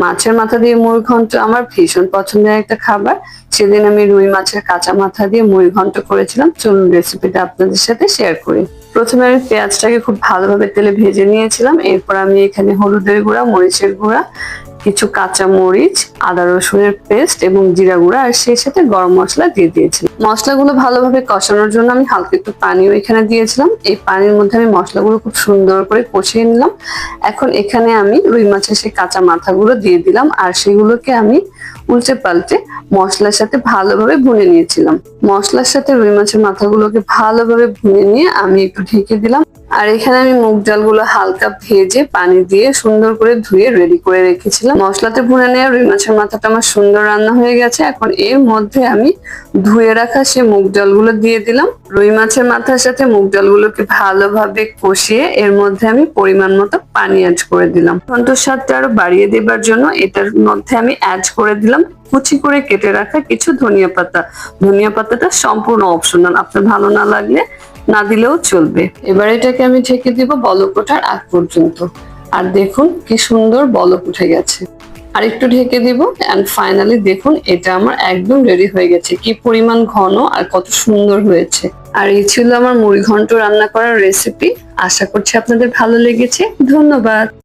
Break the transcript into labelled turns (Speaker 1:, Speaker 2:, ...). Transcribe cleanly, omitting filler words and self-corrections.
Speaker 1: মাছের মাথা দিয়ে মুড়ি ঘন্ট আমার ভীষণ পছন্দের একটা খাবার। সেদিন আমি রুই মাছের কাঁচা মাথা দিয়ে মুড়ি ঘন্ট করেছিলাম। চলুন রেসিপিটা আপনাদের সাথে শেয়ার করি। প্রথমে আমি পেঁয়াজটাকে খুব ভালোভাবে তেলে ভেজে নিয়েছিলাম। এরপর আমি এখানে হলুদের গুঁড়া, মরিচের গুঁড়া, কিছু কাঁচা মরিচ, আদা রসুনের পেস্ট এবং জিরা গুঁড়া আর সেই সাথে গরম মশলা দিয়ে দিয়েছিলাম। মশলাগুলো ভালোভাবে কষানোর জন্য আমি হালকা একটু পানিও এখানে দিয়েছিলাম। এই পানির মধ্যে আমি মশলাগুলো খুব সুন্দর করে কষিয়ে নিলাম। এখন এখানে আমি রুই মাছের সেই কাঁচা মাথাগুলো দিয়ে দিলাম আর সেগুলোকে আমি উল্টে পাল্টে মশলার সাথে ভালোভাবে ভুনে নিয়েছিলাম। মশলার সাথে রুই মাছের মাথাগুলোকে ভালোভাবে ভুনে নিয়ে আমি একটু ঢেকে দিলাম। আর এখানে আমি মুগ ডালগুলো হালকা ভেজে পানি দিয়ে সুন্দর করে ধুয়ে রেডি করে রেখেছিলাম। মশলাতে ভুনে নেওয়া রুই মাছের মাথাটা আমার সুন্দর রান্না হয়ে গেছে। এখন এর মধ্যে আমি ধুয়ে রাখা সে মুগ ডালগুলো দিয়ে দিলাম। রুই মাছের মাথার সাথে মুগ ডালগুলোকে ভালোভাবে কষিয়ে এর মধ্যে আমি পরিমাণ মতো পানি অ্যাড করে দিলাম। ঘন্টর স্বাদটা আরো বাড়িয়ে দেবার জন্য এটার মধ্যে আমি অ্যাড করে দিলাম কুচি করে কেটে রাখা কিছু ধনিয়া পাতা। ধনিয়া পাতাটা সম্পূর্ণ অপশনাল, আপনার ভালো না লাগলে না দিলেও চলবে। এবার এটাকে আমি ঢেকে দিব বলক ওঠার আগ পর্যন্ত। আর দেখুন কি সুন্দর বলক উঠে গেছে। আর একটু ঢেকে দিব এন্ড ফাইনালি দেখুন এটা আমার একদম রেডি হয়ে গেছে। কি পরিমাণ ঘন আর কত সুন্দর হয়েছে। আর এই ছিল আমার মুড়ি ঘন্ট রান্না করার রেসিপি। আশা করছি আপনাদের ভালো লেগেছে। ধন্যবাদ।